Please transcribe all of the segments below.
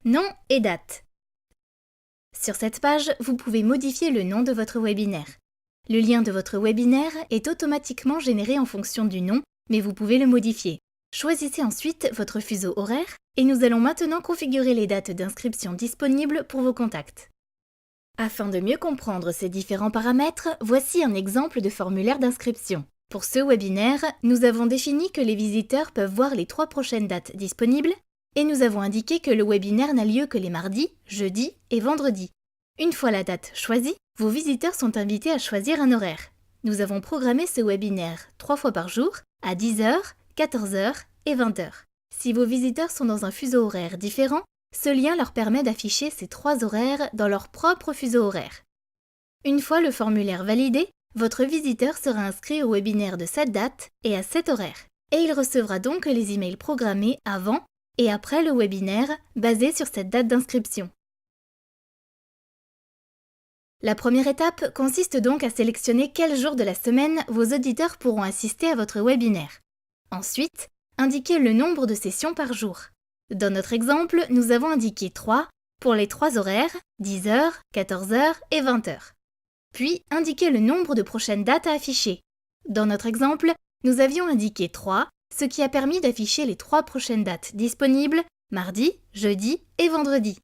Nom et date. Sur cette page, vous pouvez modifier le nom de votre webinaire. Le lien de votre webinaire est automatiquement généré en fonction du nom, mais vous pouvez le modifier. Choisissez ensuite votre fuseau horaire et nous allons maintenant configurer les dates d'inscription disponibles pour vos contacts. Afin de mieux comprendre ces différents paramètres, voici un exemple de formulaire d'inscription. Pour ce webinaire, nous avons défini que les visiteurs peuvent voir les 3 prochaines dates disponibles et nous avons indiqué que le webinaire n'a lieu que les mardis, jeudis et vendredis. Une fois la date choisie, vos visiteurs sont invités à choisir un horaire. Nous avons programmé ce webinaire 3 fois par jour à 10h, 14h et 20h. Si vos visiteurs sont dans un fuseau horaire différent, ce lien leur permet d'afficher ces 3 horaires dans leur propre fuseau horaire. Une fois le formulaire validé, votre visiteur sera inscrit au webinaire de cette date et à cet horaire. Et il recevra donc les emails programmés avant et après le webinaire basés sur cette date d'inscription. La première étape consiste donc à sélectionner quel jour de la semaine vos auditeurs pourront assister à votre webinaire. Ensuite, indiquez le nombre de sessions par jour. Dans notre exemple, nous avons indiqué 3 pour les 3 horaires, 10h, 14h et 20h. Puis, indiquez le nombre de prochaines dates à afficher. Dans notre exemple, nous avions indiqué 3, ce qui a permis d'afficher les 3 prochaines dates disponibles, mardi, jeudi et vendredi.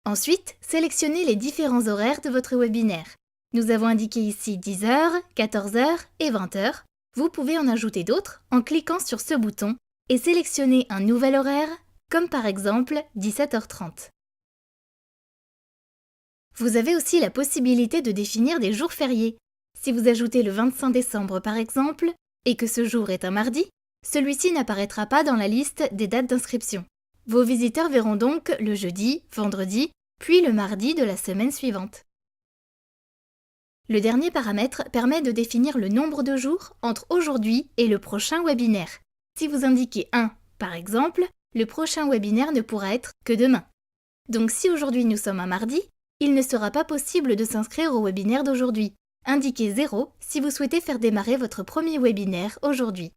Ensuite, sélectionnez les différents horaires de votre webinaire. Nous avons indiqué ici 10h, 14h et 20h. Vous pouvez en ajouter d'autres en cliquant sur ce bouton et sélectionner un nouvel horaire, comme par exemple 17h30. Vous avez aussi la possibilité de définir des jours fériés. Si vous ajoutez le 25 décembre par exemple, et que ce jour est un mardi, celui-ci n'apparaîtra pas dans la liste des dates d'inscription. Vos visiteurs verront donc le jeudi, vendredi, puis le mardi de la semaine suivante. Le dernier paramètre permet de définir le nombre de jours entre aujourd'hui et le prochain webinaire. Si vous indiquez 1, par exemple, le prochain webinaire ne pourra être que demain. Donc si aujourd'hui nous sommes un mardi, il ne sera pas possible de s'inscrire au webinaire d'aujourd'hui. Indiquez 0 si vous souhaitez faire démarrer votre premier webinaire aujourd'hui.